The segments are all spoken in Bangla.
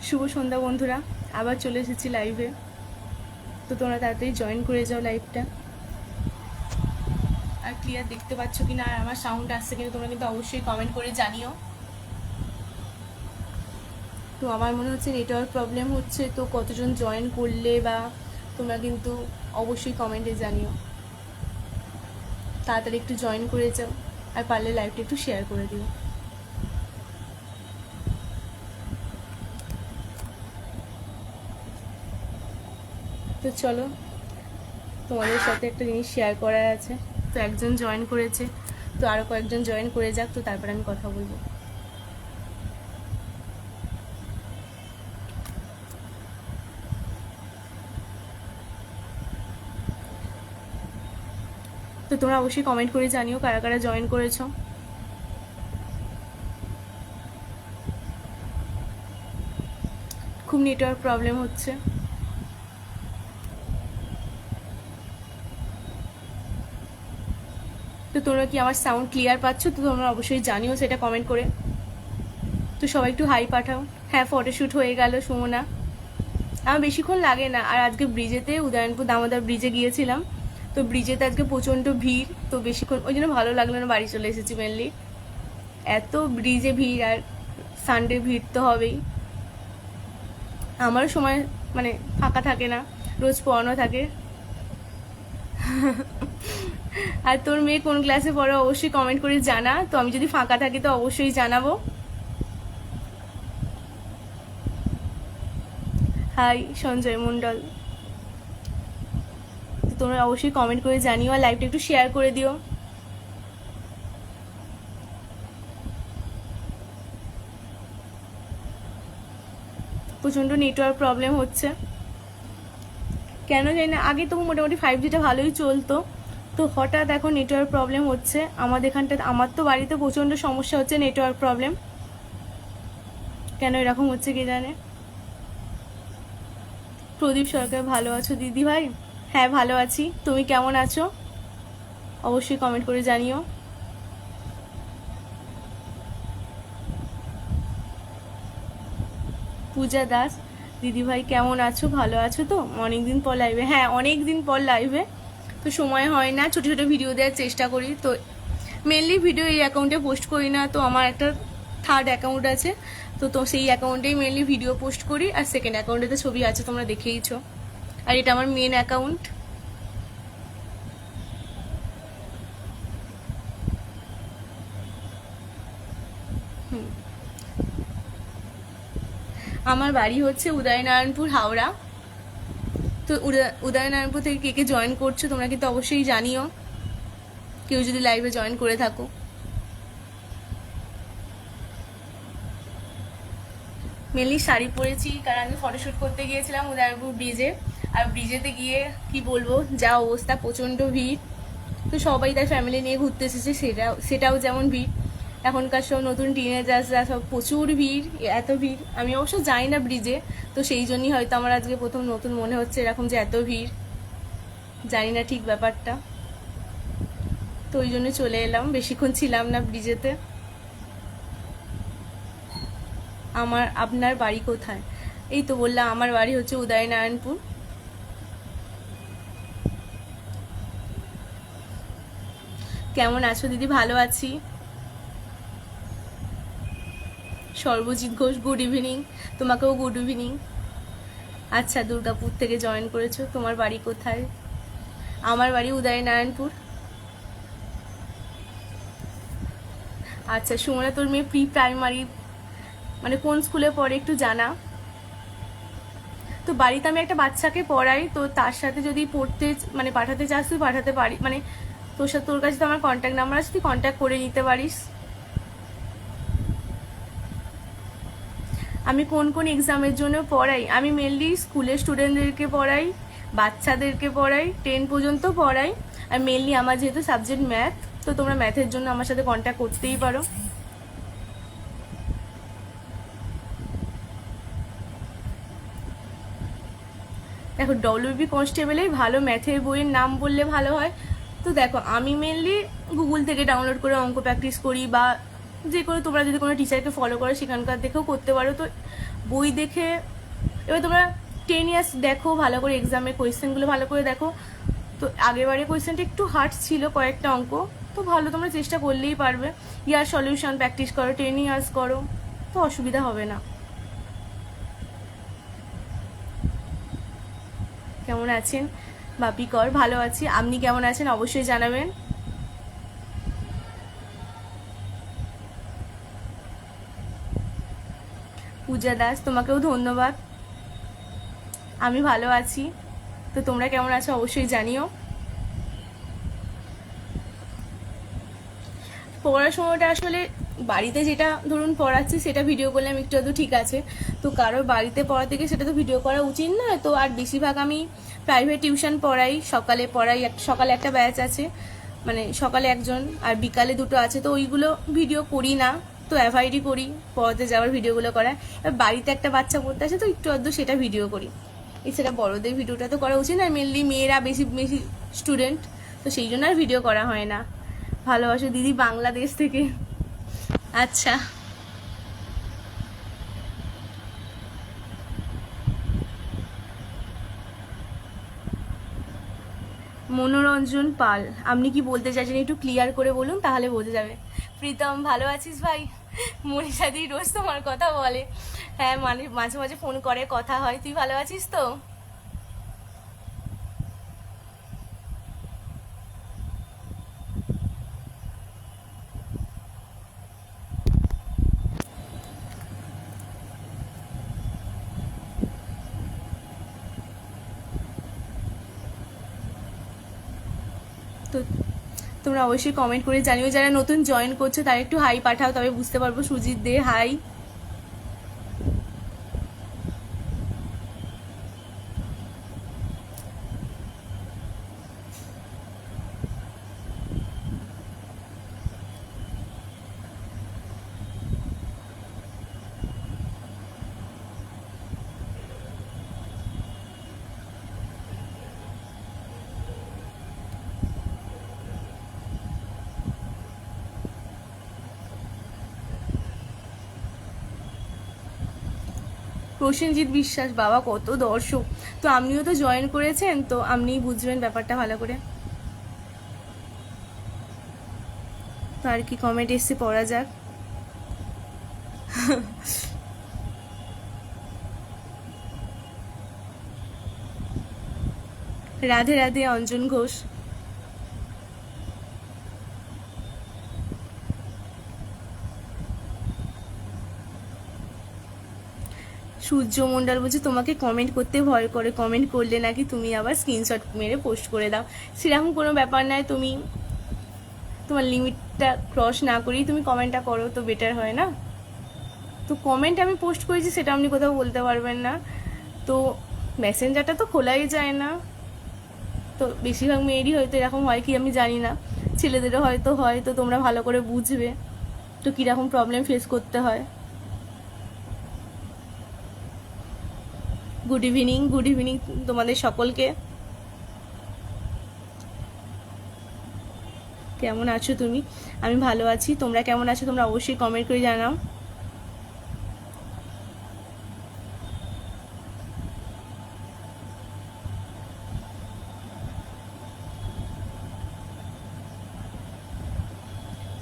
শুভ সন্ধ্যা বন্ধুরা, আবার চলে এসেছি লাইভে। তো তোমরা তাড়াতাড়ি জয়েন করে যাও লাইভটা। আর ক্লিয়ার দেখতে পাচ্ছ কি না, আর আমার সাউন্ড আসছে কিনা তোমরা কিন্তু অবশ্যই কমেন্ট করে জানিও। তো আমার মনে হচ্ছে নেটওয়ার্ক প্রবলেম হচ্ছে, তো কতজন জয়েন করলে বা তোমরা কিন্তু অবশ্যই কমেন্টে জানিও। তাড়াতাড়ি একটু জয়েন করে যাও, আর পারলে লাইভটা একটু শেয়ার করে দিও। তো চলো, তোমাদের সাথে একটা জিনিস শেয়ার করার আছে। তো একজন জয়েন করেছে, তো আরও কয়েকজন জয়েন করে যাক, তো তারপর আমি কথা বলবো। তো তোমরা অবশ্যই কমেন্ট করে জানিও কারা কারা জয়েন করেছো। খুব নেটওয়ার্ক প্রবলেম হচ্ছে। তো তোমরা কি আমার সাউন্ড ক্লিয়ার পাচ্ছ? তো তোমরা অবশ্যই জানিও সেটা কমেন্ট করে। তো সবাই একটু হাই পাঠাও। হ্যাঁ, ফটোশ্যুট হয়ে গেল সুমনা। আমার বেশিক্ষণ লাগে না। আর আজকে ব্রিজেতে, উদয়নপুর দামোদর ব্রিজে গিয়েছিলাম। তো ব্রিজেতে আজকে প্রচণ্ড ভিড়, তো বেশিক্ষণ ওই জন্য ভালো লাগলো না, বাড়ি চলে এসেছি মেনলি। এত ব্রিজে ভিড়, আর সানডে ভিড় তো হবেই। আমারও সময় মানে ফাঁকা থাকে না, রোজ পড়ানো থাকে। আর তোর মেয়ে কোন ক্লাসে পড়ে অবশ্যই কমেন্ট করে জানা, তো আমি যদি ফাঁকা থাকি তো অবশ্যই জানাবো। হাই সঞ্জয় মণ্ডল। তো তোমরা অবশ্যই কমেন্ট করে জানিও, আর লাইভটা একটু শেয়ার করে দিও। প্রচণ্ড নেটওয়ার্ক প্রবলেম হচ্ছে কেন জানি না। আগে তো মোটামুটি 5Gটা ভালোই চলতো, তো হঠাৎ এখন নেটওয়ার্ক প্রবলেম হচ্ছে আমাদের এখানটা। আমার তো বাড়িতে প্রচণ্ড সমস্যা হচ্ছে নেটওয়ার্ক প্রবলেম। কেন এরকম হচ্ছে কে জানে। প্রদীপ সরকার, ভালো আছো দিদি ভাই? হ্যাঁ ভালো আছি, তুমি কেমন আছো অবশ্যই কমেন্ট করে জানিও। পূজা দাস, দিদি ভাই কেমন আছো, ভালো আছো তো? অনেকদিন পর লাইভে। হ্যাঁ অনেকদিন পর লাইভে, তো সময় হয় না, ছোটো ছোটো ভিডিও দেওয়ার চেষ্টা করি। তো মেনলি ভিডিও এই অ্যাকাউন্টে পোস্ট করি না, তো আমার একটা থার্ড অ্যাকাউন্ট আছে, তো সেই অ্যাকাউন্টেই মেনলি ভিডিও পোস্ট করি। আর সেকেন্ড অ্যাকাউন্টেতে ছবি আছে, তোমরা দেখেইছো। আর এটা আমার মেন অ্যাকাউন্ট। আমার বাড়ি হচ্ছে উদয়নারায়ণপুর, হাওড়া। তো উদয়নারায়ণপুর থেকে কে কে জয়েন করছো তোমরা কিন্তু অবশ্যই জানিও, কেউ যদি লাইভে জয়েন করে থাকো। মেনলি শাড়ি পরেছি, কারণ আমি ফটোশ্যুট করতে গিয়েছিলাম উদয়নারায়ণপুর ব্রিজে। আর ব্রিজেতে গিয়ে কি বলবো, যা অবস্থা, প্রচণ্ড ভিড়। তো সবাই তার ফ্যামিলি নিয়ে ঘুরতে এসেছে, সেটাও যেমন ভিড়। এখনকার সব নতুন টিনেজার্সরা সব প্রচুর ভিড়, এত ভিড়। আমি অবশ্য যাই না ব্রিজে, তো সেই জন্যই হয়তো আমার আজকে প্রথম নতুন মনে হচ্ছে এরকম যে এত ভিড়। জানি না ঠিক ব্যাপারটা, তো ওই জন্য চলে এলাম, বেশিক্ষণ ছিলাম না ব্রিজেতে। আপনার বাড়ি কোথায়? এই তো বললাম, আমার বাড়ি হচ্ছে উদয়নারায়ণপুর। কেমন আছো দিদি? ভালো আছি। Sarbajit Ghosh, good evening. তোমাকেও গুড ইভিনিং। আচ্ছা, দুর্গাপুর থেকে জয়েন করেছো। তোমার বাড়ি কোথায়? আমার বাড়ি উদয়নারায়ণপুর। আচ্ছা সুমনা, তোর মেয়ে প্রি প্রাইমারি মানে কোন স্কুলে পড়ে একটু জানা। তো বাড়িতে আমি একটা বাচ্চাকে পড়াই, তো তার সাথে যদি পড়তে মানে পাঠাতে চাস তুই পাঠাতে পারি, মানে তোর কাছে তো আমার কন্ট্যাক্ট নাম্বার আছে, তুই কন্ট্যাক্ট করে নিতে পারিস। আমি কোন কোন এক্সামের জন্য পড়াই? আমি মেনলি স্কুলের স্টুডেন্টদেরকে পড়াই, বাচ্চাদেরকে পড়াই, 10 পর্যন্ত পড়াই। আর মেনলি আমার যেহেতু সাবজেক্ট ম্যাথ, তো তোমরা ম্যাথের জন্য আমার সাথে কন্ট্যাক্ট করতেই পারো। দেখো, ডব্লিউবি কনস্টেবলেই ভালো ম্যাথের বইয়ের নাম বললে ভালো হয়। তো দেখো, আমি মেনলি গুগল থেকে ডাউনলোড করে অঙ্ক প্র্যাকটিস করি, বা যে কোনো তোমরা যদি কোনো টিচারকে ফলো করো সেখানকার দেখেও করতে পারো। তো বই দেখে এবার তোমরা 10 ইয়ার্স দেখো, ভালো করে এক্সামের কোয়েশ্চেনগুলো ভালো করে দেখো। তো আগেরবারে কোয়েশ্চেনটা একটু হার্ড ছিল কয়েকটা অঙ্ক, তো ভালো তোমরা চেষ্টা করলেই পারবে। ইয়ার সলিউশন প্র্যাকটিস করো, 10 ইয়ার্স করো, তো অসুবিধা হবে না। কেমন আছেন বাপি কর? ভালো আছি, আপনি কেমন আছেন অবশ্যই জানাবেন। পূজা দাস, তোমাকেও ধন্যবাদ। আমি ভালো আছি, তো তোমরা কেমন আছো অবশ্যই জানিও। পড়ার সময়টা আসলে বাড়িতে যেটা ধরুন পড়াচ্ছি সেটা ভিডিও করলাম একটু আধটু ঠিক আছে, তো কারোর বাড়িতে পড়া থেকে সেটা তো ভিডিও করা উচিত না। তো আর বেশিরভাগ আমি প্রাইভেট টিউশন পড়াই, সকালে পড়াই, সকালে একটা ব্যাচ আছে, মানে সকালে একজন আর বিকালে দুটো আছে, তো ওইগুলো ভিডিও করি না, তো অ্যাভয়েডই করি পড়াতে যাওয়ার ভিডিওগুলো করা। এবার বাড়িতে একটা বাচ্চা পড়তে আসে তো একটু আধটু সেটা ভিডিও করি, এছাড়া বড়দের ভিডিওটা তো করা উচিত না, মেনলি মেয়েরা বেশি বেশি স্টুডেন্ট, তো সেই জন্য আর ভিডিও করা হয় না। ভালোবাসো দিদি বাংলাদেশ থেকে। আচ্ছা, মনোরঞ্জন পাল, আপনি কি বলতে চাইছেন একটু ক্লিয়ার করে বলুন, তাহলে বোঝা যাবে। প্রীতম, ভালো আছিস ভাই? মনীষা দি রোজ তোমার কথা বলে, হ্যাঁ মানে মাঝে মাঝে ফোন করে, কথা হয়। তুই ভালো আছিস তো? তো তোমরা অবশ্যই কমেন্ট করে জানিও, যারা নতুন জয়েন করছো তারা একটু হাই পাঠাও, তবে বুঝতে পারবো। সুজিত দে, হাই। প্রসেনজিৎ বিশ্বাস, বাবা কত দর্শক! তো আপনিও তো জয়েন করেছেন, তো আপনিই বুঝবেন ব্যাপারটা ভালো করে। তো আর কি কমেন্ট এসছে পড়া যাক। রাধে রাধে অঞ্জন ঘোষ। সূর্য মন্ডল বলছে তোমাকে কমেন্ট করতে ভয় করে, কমেন্ট করলে নাকি তুমি আবার স্ক্রিনশট মেরে পোস্ট করে দাও। সেরকম কোনো ব্যাপার নয়, তুমি তোমার লিমিটটা ক্রস না করেই তুমি কমেন্টটা করো তো বেটার হয় না। তো কমেন্ট আমি পোস্ট করেছি সেটা আপনি কোথাও বলতে পারবেন না, তো মেসেঞ্জারটা তো খোলাই যায় না। তো বেশিরভাগ মেয়েরই হয়তো এরকম হয় কি আমি জানি না, ছেলেদেরও হয়তো হয়, তো তোমরা ভালো করে বুঝবে তো কীরকম প্রবলেম ফেস করতে হয়। গুড ইভিনিং, গুড ইভিনিং তোমাদের সকলকে। কেমন আছো তুমি? আমি ভালো আছি, তোমরা কেমন আছো তোমরা অবশ্যই কমেন্ট করে জানাও।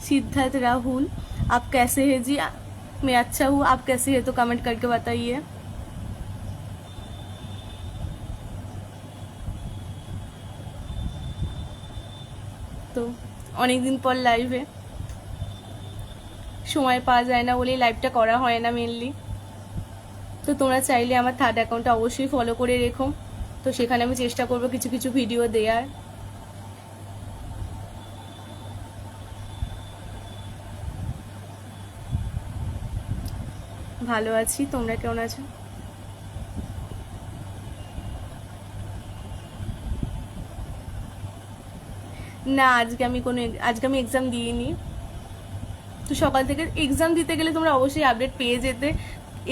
सिद्धार्थ राहुल, आप कैसे हैं जी? मैं अच्छा हूँ, आप कैसे हैं तो कमेंट करके बताइए। তো অনেকদিন পর লাইভে, সময় পাওয়া যায় না বলেই লাইভটা করা হয় না মেনলি। তো তোমরা চাইলে আমার থার্ড অ্যাকাউন্টটা অবশ্যই ফলো করে রেখো, তো সেখানে আমি চেষ্টা করবো কিছু কিছু ভিডিও দেওয়ার। ভালো আছি, তোমরা কেমন আছো? না আজকে আমি এক্সাম দিইনি, তো সকাল থেকে এক্সাম দিতে গেলে তোমরা অবশ্যই আপডেট পেয়ে যেতে।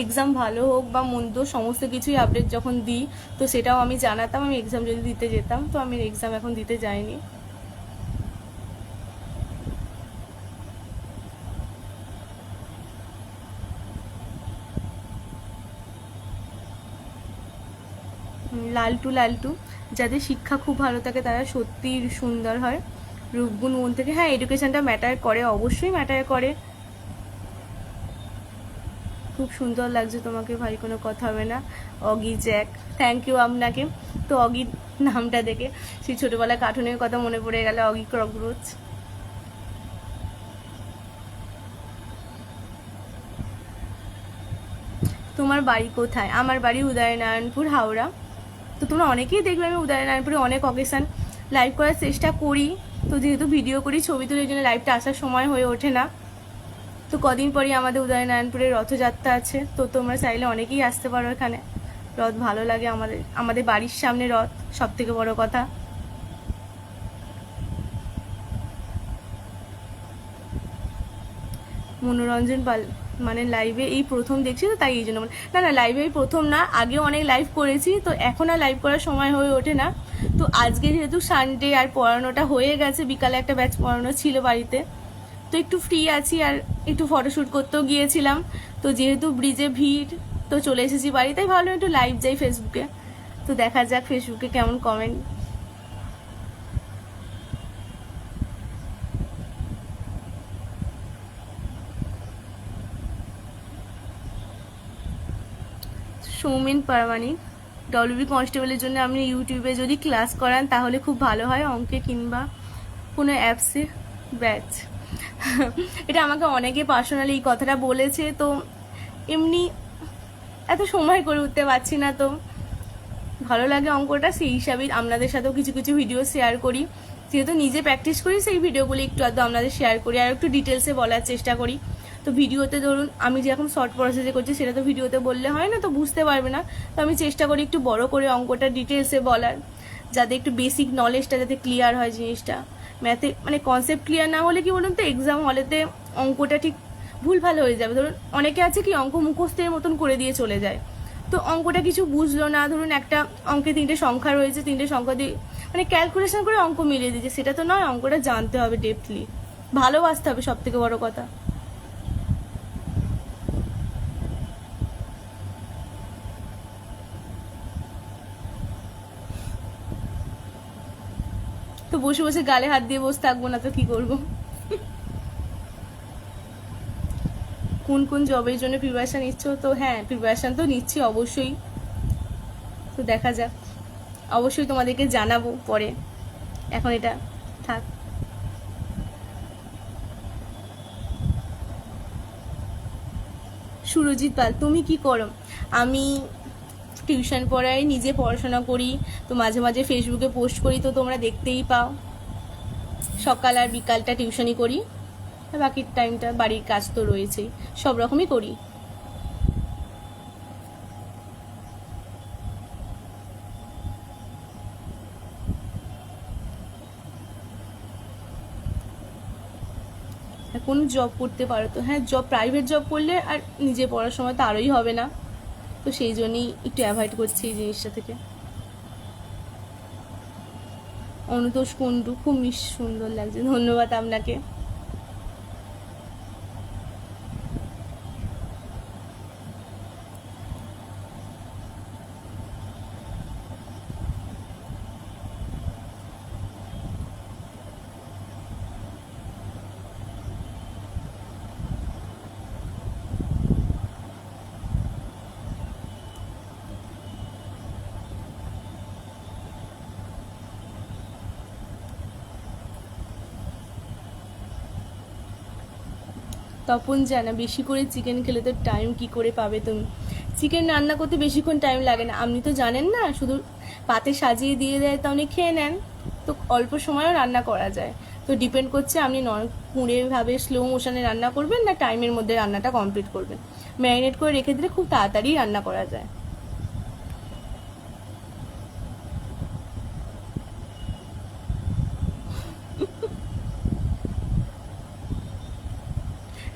এক্সাম ভালো হোক বা মন্দ সমস্ত কিছুই আপডেট যখন দিই তো সেটাও আমি জানাতাম, আমি এক্সাম যদি দিতে যেতাম। তো আমি এক্সাম এখন দিতে যাইনি। লালটু লালটু, যাদের শিক্ষা খুব ভালো থাকে তারা সত্যি সুন্দর হয়। রূপগুণ মন থেকে, হ্যাঁ এডুকেশনটা ম্যাটার করে, অবশ্যই ম্যাটার করে। খুব সুন্দর লাগছে তোমাকে ভাই, কোনো কথা হবে না। অগি জ্যাক, থ্যাংক ইউ আপনাকে। তো অগি নামটা দেখে সেই ছোটোবেলায় কার্টুনের কথা মনে পড়ে গেল, অগি ককরোচ। তোমার বাড়ি কোথায়? আমার বাড়ি উদয়নারায়ণপুর, হাওড়া। তো তোমরা অনেকেই দেখবে আমি উদয়নারায়ণপুরে অনেক অকেশান লাইভ করার চেষ্টা করি। তো যেহেতু ভিডিও করি, ছবি তুলে, এই জন্য লাইভটা আসার সময় হয়ে ওঠে না। তো কদিন পরই আমাদের উদয়নারায়ণপুরে রথযাত্রা আছে, তো তোমরা চাইলে অনেকেই আসতে পারো এখানে। রথ ভালো লাগে আমাদের, আমাদের বাড়ির সামনে রথ, সব থেকে বড় কথা। মনোরঞ্জন পাল মানে লাইভে এই প্রথম দেখছি, তো তাই এই জন্য না না, লাইভে এই প্রথম না, আগেও অনেক লাইভ করেছি, তো এখন আর লাইভ করার সময় হয়ে ওঠে না। তো আজকে যেহেতু সানডে আর পড়ানোটা হয়ে গেছে, বিকালে একটা ব্যাচ পড়ানো ছিল বাড়িতে, তো একটু ফ্রি আছি, আর একটু ফটোশ্যুট করতেও গিয়েছিলাম। তো যেহেতু ব্রিজে ভিড়, তো চলে এসেছি বাড়ি, তাই ভাবলাম একটু লাইভ যাই ফেসবুকে। তো দেখা যাক ফেসবুকে কেমন কমেন্ট। সৌমেন পারমানিক, ডব্লিউবি কনস্টেবলের জন্য আপনি ইউটিউবে যদি ক্লাস করান তাহলে খুব ভালো হয়, অঙ্কে কিংবা কোনো অ্যাপসে ব্যাচ। এটা আমাকে অনেকে পার্সোনালি এই কথাটা বলেছে, তো এমনি এত সময় করে উঠতে পারছি না, তো ভালো লাগে অঙ্কটা, সেই হিসাবেই আপনাদের সাথেও কিছু কিছু ভিডিও শেয়ার করি। যেহেতু নিজে প্র্যাকটিস করি, সেই ভিডিওগুলি একটু আধটু আপনাদের শেয়ার করি, আর একটু ডিটেলসে বলার চেষ্টা করি। তো ভিডিওতে ধরুন আমি যেরকম শর্ট প্রসেসে করছি, সেটা তো ভিডিওতে বললে হয় না, তো বুঝতে পারবে না। তো আমি চেষ্টা করি একটু বড় করে অঙ্কটা ডিটেলসে বলার, যাতে একটু বেসিক নলেজটা যাতে ক্লিয়ার হয় জিনিসটা। ম্যাথে মানে কনসেপ্ট ক্লিয়ার না হলে কি বলুন তো, এক্সাম হলেতে অঙ্কটা ঠিক ভুল ভালো হয়ে যাবে। ধরুন অনেকে আছে কি অঙ্ক মুখস্থের মতন করে দিয়ে চলে যায়, তো অঙ্কটা কিছু বুঝলো না। ধরুন একটা অঙ্কে 3টে সংখ্যা রয়েছে, 3টে সংখ্যা দিয়ে মানে ক্যালকুলেশন করে অঙ্ক মিলিয়ে দিয়েছে, সেটা তো নয়। অঙ্কটা জানতে হবে ডেপথলি, ভালোবাসতে হবে, সব থেকে বড় কথা। তো বসে বসে গালে হাত দিয়ে বসে থাকবো না তো কি করবো। কোন কোন জবের জন্য প্রিপারেশন নিচ্ছ? তো হ্যাঁ, প্রিপারেশন তো নিচ্ছি অবশ্যই। তো দেখা যাক, অবশ্যই তোমাদেরকে জানাবো পরে, এখন এটা থাক। সুরজিৎ পাল, তুমি কি করো? আমি টিউশন পড়াই, নিজে পড়াশোনা করি, তো মাঝে মাঝে ফেসবুকে পোস্ট করি, তো তোমরা দেখতেই পাও। সকাল আর বিকালটা টিউশনই করি, আর বাকি টাইমটা বাড়ির কাজ তো রয়েছেই, সব রকমই করি। কোন জব করতে পারো? তো হ্যাঁ, জব, প্রাইভেট জব করলে আর নিজে পড়ার সময় তো আরোই হবে না, তো সেই জন্যই একটু অ্যাভয়েড করছি এই জিনিসটা থেকে। অনুতোষ কুণ্ডু, খুব সুন্দর লাগছে, ধন্যবাদ আপনাকে। তপন জানা, বেশি করে চিকেন খেলে তো টাইম কি করে পাবে তুমি? চিকেন রান্না করতে বেশিক্ষণ টাইম লাগে না, আপনি তো জানেন না, শুধু পাতে সাজিয়ে দিয়ে দেয়, তো আপনি খেয়ে নেন, তো অল্প সময়ও রান্না করা যায়। তো ডিপেন্ড করছে আপনি কুঁড়েভাবে স্লো মোশনে রান্না করবেন না টাইমের মধ্যে রান্নাটা কমপ্লিট করবেন। ম্যারিনেট করে রেখে দিলে খুব তাড়াতাড়ি রান্না করা যায়।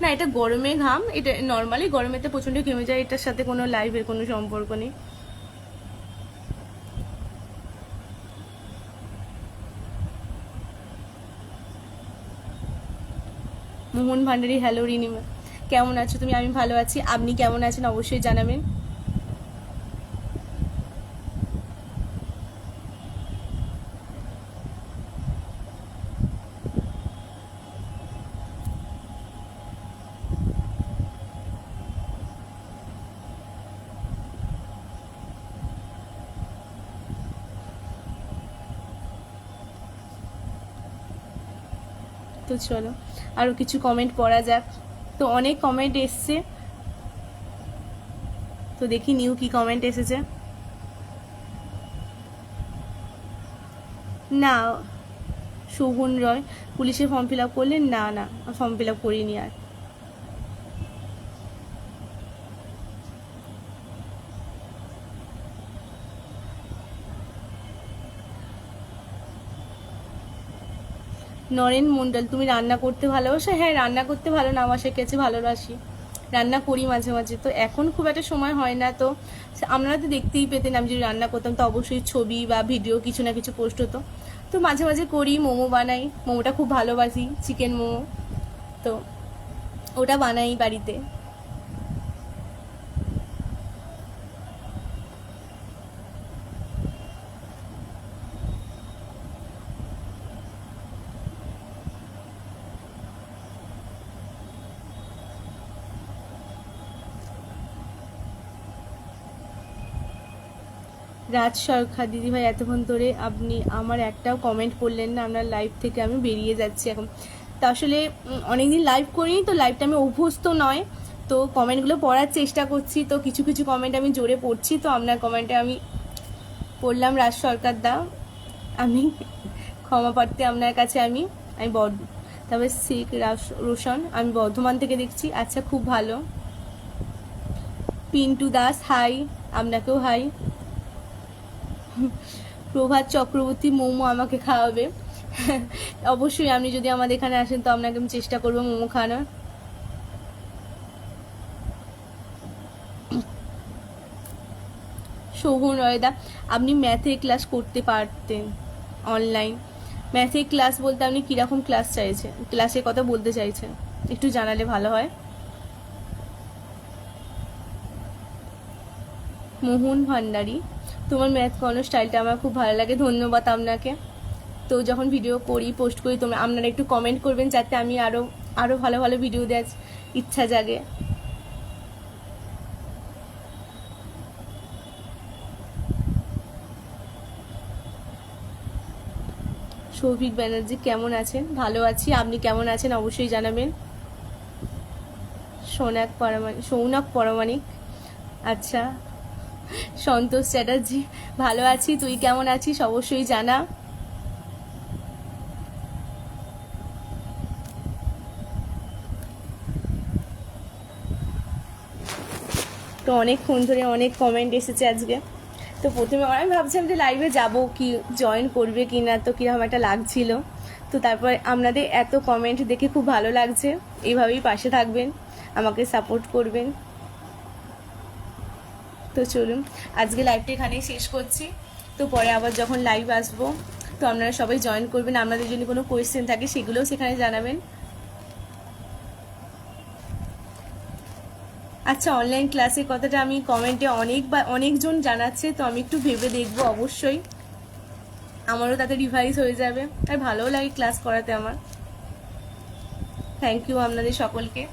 না, এটা গরমে ঘাম, এটা নর্মালি গরমেতে প্রচন্ড ঘেমে যায়, এটার সাথে কোনো লাইভের কোনো সম্পর্ক নেই। মোহন ভান্ডারী, হ্যালো রিনিমা, কেমন আছো তুমি? আমি ভালো আছি, আপনি কেমন আছেন অবশ্যই জানাবেন। চলো আরও কিছু কমেন্ট পড়া যাক। তো অনেক কমেন্ট এসছে, তো দেখি নিউ কি কমেন্ট এসেছে। না, শোভন রয় পুলিশে ফর্ম ফিল আপ করলেন? না না, ফর্ম ফিল আপ করিনি। আর নরেন মণ্ডল, তুমি রান্না করতে ভালোবাসো? হ্যাঁ, রান্না করতে ভালো না আমার শিখেছি, ভালোবাসি, রান্না করি মাঝে মাঝে। তো এখন খুব একটা সময় হয় না, তো আপনারা তো দেখতেই পেতেন আমি যদি রান্না করতাম তো অবশ্যই ছবি বা ভিডিও কিছু না কিছু পোস্ট হতো। তো মাঝে মাঝে করি, মোমো বানাই, মোমোটা খুব ভালোবাসি, চিকেন মোমো, তো ওটা বানাই বাড়িতে। রাজ সরকার দিদিভাই, এতক্ষণ ধরে আপনি আমার একটাও কমেন্ট করলেন না, আপনার লাইভ থেকে আমি বেরিয়ে যাচ্ছি এখন। তো আসলে অনেকদিন লাইভ করিনি, তো লাইভটা আমি অভ্যস্ত নয়, তো কমেন্টগুলো পড়ার চেষ্টা করছি, তো কিছু কিছু কমেন্ট আমি জোরে পড়ছি, তো আপনার কমেন্টে আমি পড়লাম। রাজ সরকার দা, আমি ক্ষমা প্রার্থী আপনার কাছে। আমি আমি তারপরে শেখ রোশন, আমি বর্ধমান থেকে দেখছি। আচ্ছা, খুব ভালো। পিন্টু দাস, হাই, আপনাকেও হাই। প্রভাত চক্রবর্তী, মোমো আমাকে খাওয়াবে? অবশ্যই, আপনি যদি আমাদের এখানে আসেন তো আপনাকে আমি চেষ্টা করবো মোমো খাওয়ানোর। শোভন রয়দা, আপনি ম্যাথে ক্লাস করতে পারতেন অনলাইন। ম্যাথে ক্লাস বলতে আপনি কীরকম ক্লাস চাইছেন, ক্লাসের কথা বলতে চাইছেন, একটু জানালে ভালো হয়। মোহন ভান্ডারী, তোমার ম্যাথ করানোর স্টাইলটা আমার খুব ভালো লাগে, ধন্যবাদ আপনাকে। তো যখন ভিডিও করি, পোস্ট করি, তোমরা আপনারা একটু কমেন্ট করবেন যাতে আমি আরও আরও ভালো ভালো ভিডিও দেওয়ার ইচ্ছা জাগে। সৌভিক ব্যানার্জি, কেমন আছেন? ভালো আছি, আপনি কেমন আছেন অবশ্যই জানাবেন। সৌনক পরমাণিক, আচ্ছা। সন্তোষ চ্যাটার্জি, ভালো আছি, তুই কেমন আছিস অবশ্যই জানা। তো অনেকক্ষণ ধরে অনেক কমেন্ট এসেছে আজকে। তো প্রথমে আমি ভাবছিলাম যে লাইভে যাব কি, জয়েন করবে কি না, তো কীরকম একটা লাগছিল। তো তারপর আপনাদের এত কমেন্ট দেখে খুব ভালো লাগছে, এইভাবেই পাশে থাকবেন, আমাকে সাপোর্ট করবেন। তো চলুন আজকে লাইভটা এখানেই শেষ করছি, তো পরে আবার যখন লাইভ আসবো তো আপনারা সবাই জয়েন করবেন, আপনাদের যদি কোনো কোয়েশ্চেন থাকে সেগুলোও সেখানে জানাবেন। আচ্ছা, অনলাইন ক্লাসের কথাটা আমি কমেন্টে অনেকজন জানাচ্ছে, তো আমি একটু ভেবে দেখবো অবশ্যই, আমারও তাতে রিভাইজ হয়ে যাবে, আর ভালোও লাগে ক্লাস করাতে আমার। থ্যাংক ইউ আপনাদের সকলকে।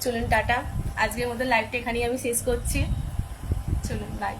চলুন টাটা, আজকের মতো লাইভটা এখানেই আমি শেষ করছি, চলুন বাই।